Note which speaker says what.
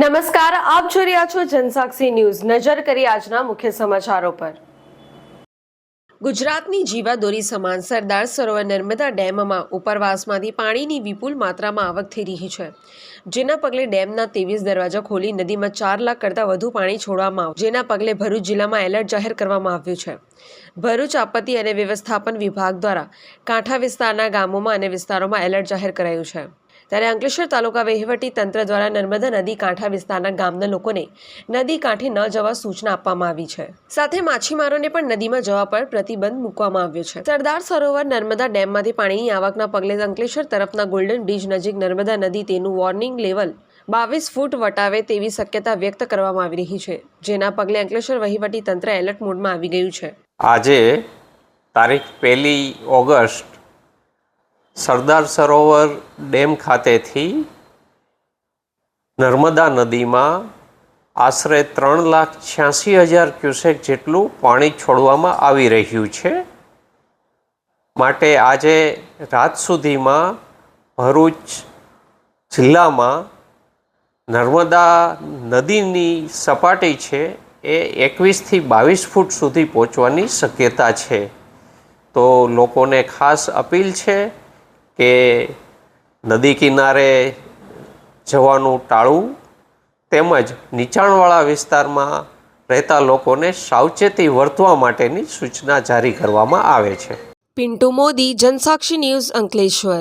Speaker 1: નમસ્કાર, આપ જોઈ રહ્યા છો જનસાક્ષી ન્યૂઝ। નજર કરી આજના મુખ્ય સમાચારો પર। ગુજરાતની જીવાદોરી સમાન સરદાર સરોવર નર્મદા ડેમમાં ઉપરવાસમાંથી પાણીની વિપુલ માત્રામાં આવક થઈ રહી છે, જેના પગલે ડેમના 23 દરવાજા ખોલી નદીમાં 4 લાખ કરતાં વધુ પાણી છોડવામાં આવ્યું, જેના પગલે ભરૂચ જિલ્લામાં એલર્ટ જાહેર કરવામાં આવ્યું છે। ભરૂચ આપત્તિ અને વ્યવસ્થાપન વિભાગ દ્વારા કાંઠા વિસ્તારના ગામોમાં અને વિસ્તારોમાં એલર્ટ જાહેર કરાયું છે। ત્યારે અંકલેશ્વર તાલુકા વહીવટી તંત્ર દ્વારા નર્મદા નદી કાંઠા વિસ્તારના ગામના લોકોને નદી કાંઠે ન જવા સૂચના આપવામાં આવી છે। સાથે માછીમારોને પણ નદીમાં જવા પર પ્રતિબંધ મૂકવામાં આવ્યો છે। સરદાર સરોવર નર્મદા ડેમમાંથી પાણીની આવકના પગલે અંકલેશ્વર તરફના ગોલ્ડન બ્રિજ નજીક નર્મદા નદી તેનું વોર્નિંગ લેવલ 22 ફૂટ વટાવે તેવી શક્યતા વ્યક્ત કરવામાં આવી રહી છે, જેના પગલે અંકલેશ્વર વહીવટી તંત્ર એલર્ટ મોડમાં આવી ગયું છે।
Speaker 2: આજે તારીખ 1 ઓગસ્ટ સરદાર સરોવર ડેમ ખાતેથી નર્મદા નદીમાં આશરે 3,86,000 ક્યુસેક જેટલું પાણી છોડવામાં આવી રહ્યું છે। માટે આજે રાત સુધીમાં ભરૂચ જિલ્લામાં નર્મદા નદીની સપાટી છે એ 21થી 22 ફૂટ સુધી પહોંચવાની શક્યતા છે। તો લોકોને ખાસ અપીલ છે કે નદી કિનારે જવાનું ટાળવું, તેમજ નીચાણવાળા વિસ્તારમાં રહેતા લોકોને સાવચેતી વર્તવા માટેની સૂચના જારી કરવામાં આવે છે।
Speaker 1: પિન્ટુ મોદી, જનસાક્ષી ન્યૂઝ, અંકલેશ્વર।